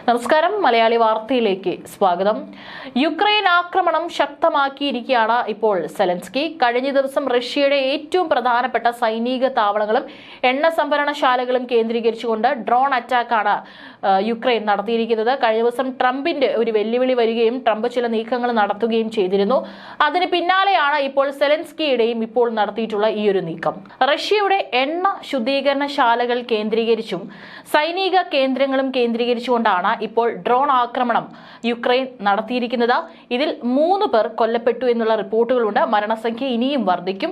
നമസ്കാരം, മലയാളി വാർത്തയിലേക്ക് സ്വാഗതം. യുക്രൈൻ ആക്രമണം ശക്തമാക്കിയിരിക്കുകയാണ് ഇപ്പോൾ സെലൻസ്കി. കഴിഞ്ഞ ദിവസം റഷ്യയുടെ ഏറ്റവും പ്രധാനപ്പെട്ട സൈനിക താവളങ്ങളും എണ്ണ സംഭരണശാലകളും കേന്ദ്രീകരിച്ചുകൊണ്ട് ഡ്രോൺ അറ്റാക്കാണ് യുക്രൈൻ നടത്തിയിരിക്കുന്നത്. കഴിഞ്ഞ ദിവസം ട്രംപിന്റെ ഒരു വെല്ലുവിളി വരികയും ട്രംപ് ചില നീക്കങ്ങൾ നടത്തുകയും ചെയ്തിരുന്നു. അതിന് പിന്നാലെയാണ് ഇപ്പോൾ സെലൻസ്കിയുടെയും ഇപ്പോൾ നടത്തിയിട്ടുള്ള ഈ ഒരു നീക്കം. റഷ്യയുടെ എണ്ണ ശുദ്ധീകരണശാലകൾ കേന്ദ്രീകരിച്ചും സൈനിക കേന്ദ്രങ്ങളും കേന്ദ്രീകരിച്ചുകൊണ്ടാണ് ഇപ്പോൾ ഡ്രോൺ ആക്രമണം യുക്രൈൻ നടത്തിയിരിക്കുന്നത്. ഇതിൽ 3 പേർ കൊല്ലപ്പെട്ടു എന്നുള്ള റിപ്പോർട്ടുകളുണ്ട്. മരണസംഖ്യ ഇനിയും വർദ്ധിക്കും.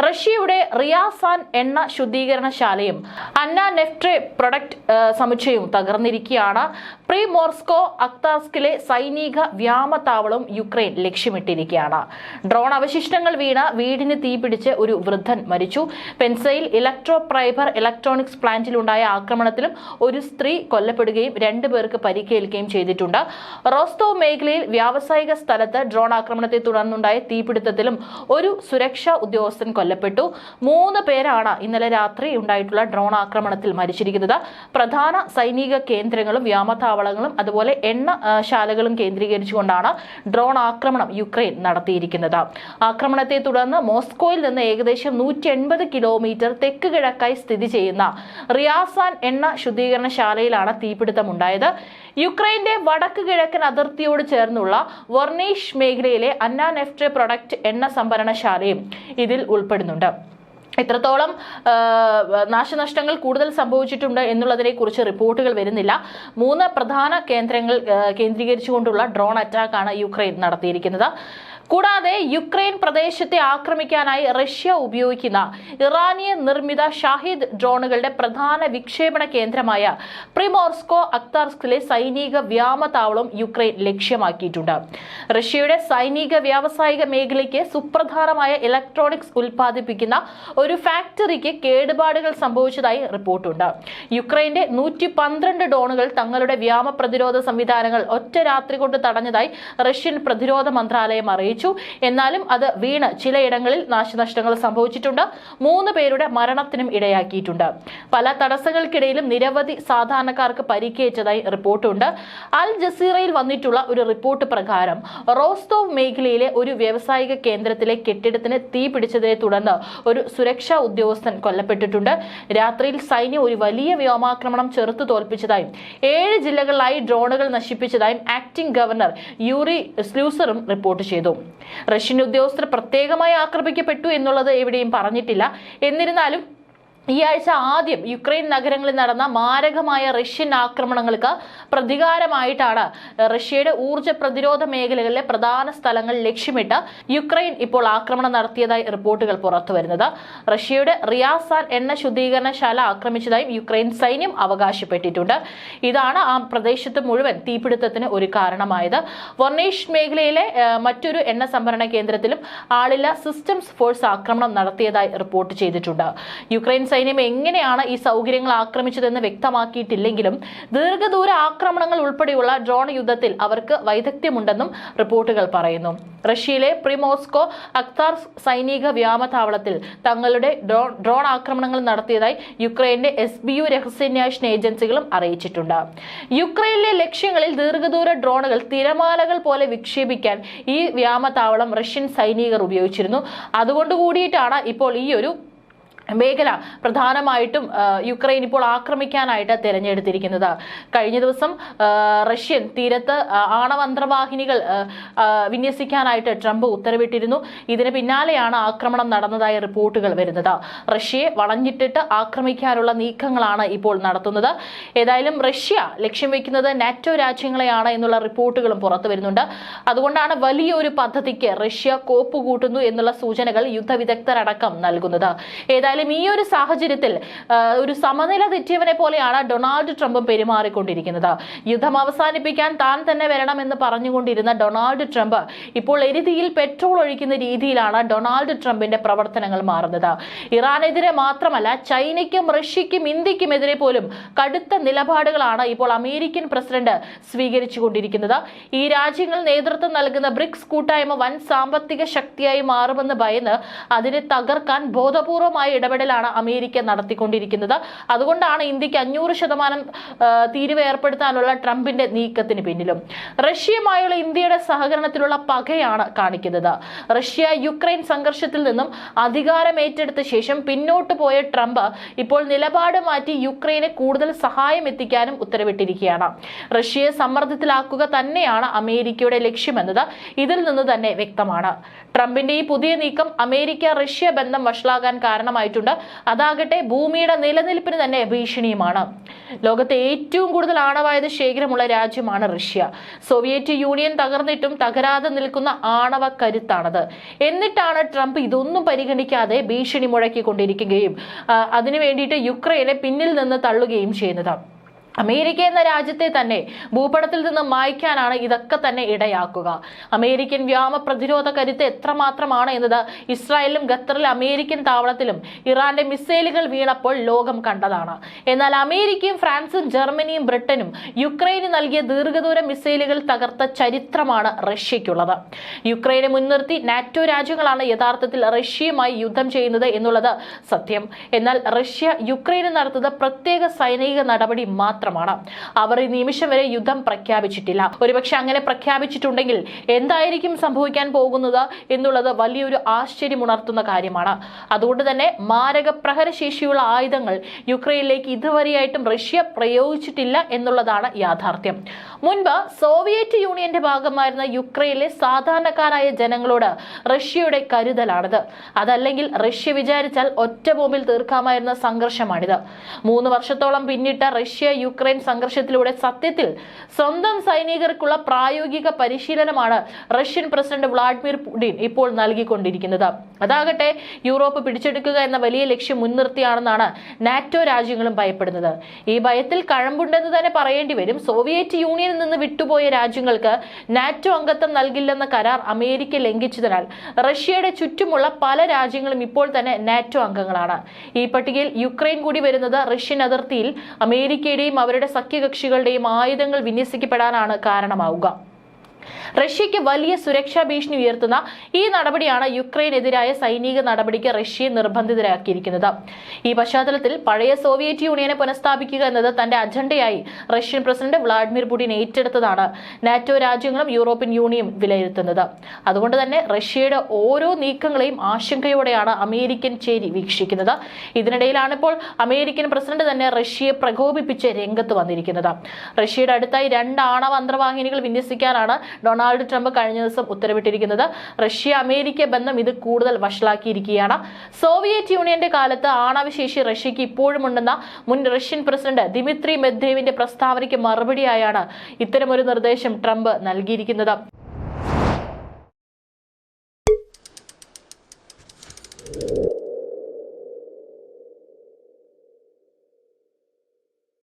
റഷ്യയുടെ റിയാസാൻ എണ്ണ ശുദ്ധീകരണശാലയും അന്ന നെഫ്റ്റ് പ്രൊഡക്റ്റ് സമുച്ചയവും തകർന്നിരിക്കുകയാണ്. പ്രിമോർസ്കോ അക്താർസ്കിലെ സൈനിക വ്യോമത്താവളവും യുക്രൈൻ ലക്ഷ്യമിട്ടിരിക്കുകയാണ്. ഡ്രോൺ അവശിഷ്ടങ്ങൾ വീണ വീടിന് തീപിടിച്ച് ഒരു വൃദ്ധൻ മരിച്ചു. പെൻസയിൽ ഇലക്ട്രോപ്രൈബർ ഇലക്ട്രോണിക്സ് പ്ലാന്റിലുണ്ടായ ആക്രമണത്തിലും ഒരു സ്ത്രീ കൊല്ലപ്പെടുകയും 2 പേർക്ക് പരിക്കേൽക്കുകയും ചെയ്തിട്ടുണ്ട്. റോസ്റ്റോവ് മേഖലയിൽ വ്യാവസായിക സ്ഥലത്ത് ഡ്രോൺ ആക്രമണത്തെ തുടർന്നുണ്ടായ തീപിടുത്തത്തിലും ഒരു സുരക്ഷാ ഉദ്യോഗസ്ഥൻ കൊല്ലപ്പെട്ടു. 3 പേരാണ് ഇന്നലെ രാത്രി ഉണ്ടായിട്ടുള്ള ഡ്രോൺ ആക്രമണത്തിൽ മരിച്ചിരിക്കുന്നത്. പ്രധാന സൈനിക കേന്ദ്രങ്ങളും വ്യോമത്താവളങ്ങളും അതുപോലെ എണ്ണ ശാലകളും കേന്ദ്രീകരിച്ചുകൊണ്ടാണ് ഡ്രോൺ ആക്രമണം യുക്രൈൻ നടത്തിയിരിക്കുന്നത്. ആക്രമണത്തെ തുടർന്ന് മോസ്കോയിൽ നിന്ന് ഏകദേശം 180 കിലോമീറ്റർ തെക്ക് കിഴക്കായി സ്ഥിതി ചെയ്യുന്ന റിയാസാൻ എണ്ണ ശുദ്ധീകരണശാലയിലാണ് തീപിടുത്തമുണ്ടായത്. യുക്രൈന്റെ വടക്ക് കിഴക്കൻ അതിർത്തിയോട് ചേർന്നുള്ള വൊർണീഷ് മേഖലയിലെ അന്ന നെഫ്റ്റ് പ്രൊഡക്റ്റ് എണ്ണ സംഭരണശാലയും ഇതിൽ ഉൾപ്പെടുന്നുണ്ട്. എത്രത്തോളം നാശനഷ്ടങ്ങൾ കൂടുതൽ സംഭവിച്ചിട്ടുണ്ട് എന്നുള്ളതിനെ കുറിച്ച് റിപ്പോർട്ടുകൾ വരുന്നില്ല. 3 പ്രധാന കേന്ദ്രങ്ങൾ കേന്ദ്രീകരിച്ചുകൊണ്ടുള്ള ഡ്രോൺ അറ്റാക്കാണ് യുക്രൈൻ നടത്തിയിരിക്കുന്നത്. കൂടാതെ യുക്രൈൻ പ്രദേശത്തെ ആക്രമിക്കാനായി റഷ്യ ഉപയോഗിക്കുന്ന ഇറാനിയൻ നിർമ്മിത ഷാഹിദ് ഡ്രോണുകളുടെ പ്രധാന വിക്ഷേപണ കേന്ദ്രമായ പ്രിമോർസ്കോ അക്താർസ്കിലെ സൈനിക വ്യോമത്താവളം യുക്രൈൻ ലക്ഷ്യമാക്കിയിട്ടുണ്ട്. റഷ്യയുടെ സൈനിക വ്യാവസായിക മേഖലയ്ക്ക് സുപ്രധാനമായ ഇലക്ട്രോണിക്സ് ഉൽപ്പാദിപ്പിക്കുന്ന ഒരു ഫാക്ടറിക്ക് കേടുപാടുകൾ സംഭവിച്ചതായി റിപ്പോർട്ടുണ്ട്. യുക്രൈന്റെ 112 ഡ്രോണുകൾ തങ്ങളുടെ വ്യോമ പ്രതിരോധ സംവിധാനങ്ങൾ ഒറ്റ രാത്രി കൊണ്ട് തടഞ്ഞതായി റഷ്യൻ പ്രതിരോധ മന്ത്രാലയം അറിയിച്ചു. എന്നാലും അത് വീണ് ചിലയിടങ്ങളിൽ നാശനഷ്ടങ്ങൾ സംഭവിച്ചിട്ടുണ്ട്. 3 പേരുടെ മരണത്തിനും ഇടയാക്കിയിട്ടുണ്ട്. പല തടസ്സങ്ങൾക്കിടയിലും നിരവധി സാധാരണക്കാർക്ക് പരിക്കേറ്റതായി റിപ്പോർട്ടുണ്ട്. അൽ ജസീറയിൽ വന്നിട്ടുള്ള ഒരു റിപ്പോർട്ട് പ്രകാരം റോസ്റ്റോവ് മേഖലയിലെ ഒരു വ്യാവസായിക കേന്ദ്രത്തിലെ കെട്ടിടത്തിന് തീ പിടിച്ചതിനെ തുടർന്ന് ഒരു സുരക്ഷാ ഉദ്യോഗസ്ഥൻ കൊല്ലപ്പെട്ടിട്ടുണ്ട്. രാത്രിയിൽ സൈന്യം ഒരു വലിയ വ്യോമാക്രമണം ചെറുത്തു തോൽപ്പിച്ചതായും 7 ജില്ലകളിലായി ഡ്രോണുകൾ നശിപ്പിച്ചതായും ആക്ടിംഗ് ഗവർണർ യൂറി സ്ലൂസറും റിപ്പോർട്ട് ചെയ്തു. റഷ്യൻ ഉദ്യോഗസ്ഥർ പ്രത്യേകമായി ആക്രമിക്കപ്പെട്ടു എന്നുള്ളത് എവിടെയും പറഞ്ഞിട്ടില്ല. എന്നിരുന്നാലും ഈ ആഴ്ച ആദ്യം യുക്രൈൻ നഗരങ്ങളിൽ നടന്ന മാരകമായ റഷ്യൻ ആക്രമണങ്ങൾക്ക് പ്രതികാരമായിട്ടാണ് റഷ്യയുടെ ഊർജ്ജ പ്രതിരോധ മേഖലകളിലെ പ്രധാന സ്ഥലങ്ങൾ ലക്ഷ്യമിട്ട് യുക്രൈൻ ഇപ്പോൾ ആക്രമണം നടത്തിയതായി റിപ്പോർട്ടുകൾ പുറത്തുവരുന്നത്. റഷ്യയുടെ റിയാസാൻ എണ്ണ ശുദ്ധീകരണശാല ആക്രമിച്ചതായും യുക്രൈൻ സൈന്യം അവകാശപ്പെട്ടിട്ടുണ്ട്. ഇതാണ് ആ പ്രദേശത്ത് മുഴുവൻ തീപിടുത്തത്തിന് ഒരു കാരണമായത്. വൊർണീഷ് മേഖലയിലെ മറ്റൊരു എണ്ണ സംഭരണ കേന്ദ്രത്തിലും ആളില്ല സിസ്റ്റംസ് ഫോഴ്സ് ആക്രമണം നടത്തിയതായി റിപ്പോർട്ട് ചെയ്തിട്ടുണ്ട്. യുക്രൈൻ സൈന്യം എങ്ങനെയാണ് ഈ സൗകര്യങ്ങൾ ആക്രമിച്ചതെന്ന് വ്യക്തമാക്കിയിട്ടില്ലെങ്കിലും ദീർഘദൂര ആക്രമണങ്ങൾ ഉൾപ്പെടെയുള്ള ഡ്രോൺ യുദ്ധത്തിൽ അവർക്ക് വൈദഗ്ധ്യമുണ്ടെന്നും റിപ്പോർട്ടുകൾ പറയുന്നു. റഷ്യയിലെ പ്രിമോർസ്കോ അക്താർസ്ക് സൈനിക വ്യോമത്താവളത്തിൽ തങ്ങളുടെ ഡ്രോൺ ആക്രമണങ്ങൾ നടത്തിയതായി യുക്രൈന്റെ SBU രഹസ്യാന്വേഷണ ഏജൻസികളും അറിയിച്ചിട്ടുണ്ട്. യുക്രൈനിലെ ലക്ഷ്യങ്ങളിൽ ദീർഘദൂര ഡ്രോണുകൾ തിരമാലകൾ പോലെ വിക്ഷേപിക്കാൻ ഈ വ്യോമത്താവളം റഷ്യൻ സൈനികർ ഉപയോഗിച്ചിരുന്നു. അതുകൊണ്ട് കൂടിയിട്ടാണ് ഇപ്പോൾ ഈ ഒരു മേഖല പ്രധാനമായിട്ടും യുക്രൈൻ ഇപ്പോൾ ആക്രമിക്കാനായിട്ട് തിരഞ്ഞെടുത്തിരിക്കുന്നത്. കഴിഞ്ഞ ദിവസം റഷ്യൻ തീരത്ത് ആണവന്ത്രവാഹിനികൾ വിന്യസിക്കാനായിട്ട് ട്രംപ് ഉത്തരവിട്ടിരുന്നു. ഇതിന് പിന്നാലെയാണ് ആക്രമണം നടന്നതായ റിപ്പോർട്ടുകൾ വരുന്നത്. റഷ്യയെ വളഞ്ഞിട്ടിട്ട് ആക്രമിക്കാനുള്ള നീക്കങ്ങളാണ് ഇപ്പോൾ നടത്തുന്നത്. ഏതായാലും റഷ്യ ലക്ഷ്യം വെക്കുന്നത് നാറ്റോ രാജ്യങ്ങളെയാണ് എന്നുള്ള റിപ്പോർട്ടുകളും പുറത്തു വരുന്നുണ്ട്. അതുകൊണ്ടാണ് വലിയൊരു പദ്ധതിക്ക് റഷ്യ കോപ്പുകൂട്ടുന്നു എന്നുള്ള സൂചനകൾ യുദ്ധവിദഗ്ധരടക്കം നൽകുന്നത്. ഏതായാലും ഈ ഒരു സാഹചര്യത്തിൽ ഒരു സമനില തെറ്റിയവനെ പോലെയാണ് ഡൊണാൾഡ് ട്രംപും പെരുമാറിക്കൊണ്ടിരിക്കുന്നത്. യുദ്ധം അവസാനിപ്പിക്കാൻ താൻ തന്നെ വരണമെന്ന് പറഞ്ഞുകൊണ്ടിരുന്ന ഡൊണാൾഡ് ട്രംപ് ഇപ്പോൾ എരുതിയിൽ പെട്രോൾ ഒഴിക്കുന്ന രീതിയിലാണ് ഡൊണാൾഡ് ട്രംപിന്റെ പ്രവർത്തനങ്ങൾ മാറുന്നത്. ഇറാനെതിരെ മാത്രമല്ല ചൈനയ്ക്കും റഷ്യയ്ക്കും ഇന്ത്യക്കുമെതിരെ പോലും കടുത്ത നിലപാടുകളാണ് ഇപ്പോൾ അമേരിക്കൻ പ്രസിഡന്റ് സ്വീകരിച്ചുകൊണ്ടിരിക്കുന്നത്. ഈ രാജ്യങ്ങൾ നേതൃത്വം നൽകുന്ന ബ്രിക്സ് കൂട്ടായ്മ വൻ സാമ്പത്തിക ശക്തിയായി മാറുമെന്ന് ഭയന്ന് അതിനെ തകർക്കാൻ ബോധപൂർവമായ ഇടപെടലാണ് അമേരിക്ക നടത്തിക്കൊണ്ടിരിക്കുന്നത്. അതുകൊണ്ടാണ് ഇന്ത്യക്ക് 500% തീരുവ ഏർപ്പെടുത്താനുള്ള ട്രംപിന്റെ നീക്കത്തിന് പിന്നിലും. റഷ്യയുമായുള്ള ഇന്ത്യയുടെ സഹകരണത്തിലുള്ള പകയാണ് കാണിക്കുന്നത്. റഷ്യ യുക്രൈൻ സംഘർഷത്തിൽ നിന്നും അധികാരം ഏറ്റെടുത്ത ശേഷം പിന്നോട്ട് പോയ ട്രംപ് ഇപ്പോൾ നിലപാട് മാറ്റി യുക്രൈന് കൂടുതൽ സഹായം എത്തിക്കാനും ഉത്തരവിട്ടിരിക്കുകയാണ്. റഷ്യയെ സമ്മർദ്ദത്തിലാക്കുക തന്നെയാണ് അമേരിക്കയുടെ ലക്ഷ്യമെന്നത് ഇതിൽ നിന്ന് തന്നെ വ്യക്തമാണ്. ട്രംപിന്റെ ഈ പുതിയ നീക്കം അമേരിക്ക റഷ്യ ബന്ധം വഷളാകാൻ കാരണമായിട്ടുണ്ട്. അതാകട്ടെ ഭൂമിയുടെ നിലനിൽപ്പിന് തന്നെ ഭീഷണിയുമാണ്. ലോകത്തെ ഏറ്റവും കൂടുതൽ ആണവായുധ ശേഖരമുള്ള രാജ്യമാണ് റഷ്യ. സോവിയറ്റ് യൂണിയൻ തകർന്നിട്ടും തകരാതെ നിൽക്കുന്ന ആണവ കരുത്താണത്. എന്നിട്ടാണ് ട്രംപ് ഇതൊന്നും പരിഗണിക്കാതെ ഭീഷണി മുഴക്കിക്കൊണ്ടിരിക്കുകയും അതിനു വേണ്ടിയിട്ട് യുക്രൈനെ പിന്നിൽ നിന്ന് തള്ളുകയും ചെയ്യുന്നത്. അമേരിക്ക എന്ന രാജ്യത്തെ തന്നെ ഭൂപടത്തിൽ നിന്ന് മായ്ക്കാനാണ് ഇതൊക്കെ തന്നെ ഇടയാക്കുക. അമേരിക്കൻ വ്യോമ പ്രതിരോധ കരുത്ത് എത്രമാത്രമാണ് എന്നത് ഇസ്രായേലിലും ഖത്തറിലെ അമേരിക്കൻ താവളത്തിലും ഇറാന്റെ മിസൈലുകൾ വീണപ്പോൾ ലോകം കണ്ടതാണ്. എന്നാൽ അമേരിക്കയും ഫ്രാൻസും ജർമ്മനിയും ബ്രിട്ടനും യുക്രൈന് നൽകിയ ദീർഘദൂര മിസൈലുകൾ തകർത്ത ചരിത്രമാണ് റഷ്യയ്ക്കുള്ളത്. യുക്രൈനെ മുൻനിർത്തി നാറ്റോ രാജ്യങ്ങളാണ് യഥാർത്ഥത്തിൽ റഷ്യയുമായി യുദ്ധം ചെയ്യുന്നത് എന്നുള്ളത് സത്യം. എന്നാൽ റഷ്യ യുക്രൈന് നടത്തുന്ന പ്രത്യേക സൈനിക നടപടി മാത്രമാണ്. അവർ ഈ നിമിഷം വരെ യുദ്ധം പ്രഖ്യാപിച്ചിട്ടില്ല. ഒരുപക്ഷെ അങ്ങനെ പ്രഖ്യാപിച്ചിട്ടുണ്ടെങ്കിൽ എന്തായിരിക്കും സംഭവിക്കാൻ പോകുന്നത് എന്നുള്ളത് വലിയൊരു ആശ്ചര്യമുണർത്തുന്ന കാര്യമാണ്. അതുകൊണ്ട് തന്നെ മാരക പ്രഹരശേഷിയുള്ള ആയുധങ്ങൾ യുക്രൈനിലേക്ക് ഇതുവരെയായിട്ടും റഷ്യ പ്രയോഗിച്ചിട്ടില്ല എന്നുള്ളതാണ് യാഥാർത്ഥ്യം. മുൻപ് സോവിയറ്റ് യൂണിയന്റെ ഭാഗമായിരുന്ന യുക്രൈനിലെ സാധാരണക്കാരായ ജനങ്ങളോട് റഷ്യയുടെ കരുതലാണിത്. അതല്ലെങ്കിൽ റഷ്യ വിചാരിച്ചാൽ ഒറ്റ ബോംബിൽ തീർക്കാമായിരുന്ന സംഘർഷമാണിത്. 3 വർഷത്തോളം പിന്നിട്ട റഷ്യ യുക്രൈൻ സംഘർഷത്തിലൂടെ സത്യത്തിൽ സ്വന്തം സൈനികർക്കുള്ള പ്രായോഗിക പരിശീലനമാണ് റഷ്യൻ പ്രസിഡന്റ് വ്ളാഡിമിർ പുടിൻ ഇപ്പോൾ നൽകിക്കൊണ്ടിരിക്കുന്നത്. അതാകട്ടെ യൂറോപ്പ് പിടിച്ചെടുക്കുക എന്ന വലിയ ലക്ഷ്യം മുൻനിർത്തിയാണെന്നാണ് നാറ്റോ രാജ്യങ്ങളും ഭയപ്പെടുന്നത്. ഈ ഭയത്തിൽ കഴമ്പുണ്ടെന്ന് തന്നെ പറയേണ്ടി വരും. സോവിയറ്റ് യൂണിയനിൽ നിന്ന് വിട്ടുപോയ രാജ്യങ്ങൾക്ക് നാറ്റോ അംഗത്വം നൽകില്ലെന്ന കരാർ അമേരിക്ക ലംഘിച്ചതിനാൽ റഷ്യയുടെ ചുറ്റുമുള്ള പല രാജ്യങ്ങളും ഇപ്പോൾ തന്നെ നാറ്റോ അംഗങ്ങളാണ്. ഈ പട്ടികയിൽ യുക്രൈൻ കൂടി വരുന്നത് റഷ്യൻ അതിർത്തിയിൽ അമേരിക്കയുടെയും അവരുടെ സഖ്യകക്ഷികളുടെയും ആയുധങ്ങൾ വിന്യസിക്കപ്പെടാനാണ് കാരണമാവുക. റഷ്യയ്ക്ക് വലിയ സുരക്ഷാ ഭീഷണി ഉയർത്തുന്ന ഈ നടപടിയാണ് യുക്രൈനെതിരായ സൈനിക നടപടിക്ക് റഷ്യയെ നിർബന്ധിതരാക്കിയിരിക്കുന്നത്. ഈ പശ്ചാത്തലത്തിൽ പഴയ സോവിയറ്റ് യൂണിയനെ പുനഃസ്ഥാപിക്കുക എന്നത് തന്റെ അജണ്ടയായി റഷ്യൻ പ്രസിഡന്റ് വ്ളാഡിമിർ പുടിൻ ഏറ്റെടുത്തതാണ് നാറ്റോ രാജ്യങ്ങളും യൂറോപ്യൻ യൂണിയനും വിലയിരുത്തുന്നത്. അതുകൊണ്ട് തന്നെ റഷ്യയുടെ ഓരോ നീക്കങ്ങളെയും ആശങ്കയോടെയാണ് അമേരിക്കൻ ചേരി വീക്ഷിക്കുന്നത്. ഇതിനിടയിലാണ് ഇപ്പോൾ അമേരിക്കൻ പ്രസിഡന്റ് തന്നെ റഷ്യയെ പ്രകോപിപ്പിച്ച് രംഗത്ത് വന്നിരിക്കുന്നത്. റഷ്യയുടെ അടുത്തായി 2 ആണവ അന്തർവാഹിനികൾ വിന്യസിക്കാനാണ് ഡൊണാൾഡ് ട്രംപ് കഴിഞ്ഞ ദിവസം ഉത്തരവിട്ടിരിക്കുന്നത്. റഷ്യ അമേരിക്ക ബന്ധം ഇത് കൂടുതൽ വഷളാക്കിയിരിക്കുകയാണ്. സോവിയറ്റ് യൂണിയന്റെ കാലത്ത് ആണവശേഷി റഷ്യയ്ക്ക് ഇപ്പോഴും ഉണ്ടെന്ന മുൻ റഷ്യൻ പ്രസിഡന്റ് ദിമിത്രി മെദ്വേവിന്റെ പ്രസ്താവനയ്ക്ക് മറുപടിയായാണ് ഇത്തരമൊരു നിർദ്ദേശം ട്രംപ് നൽകിയിരിക്കുന്നത്.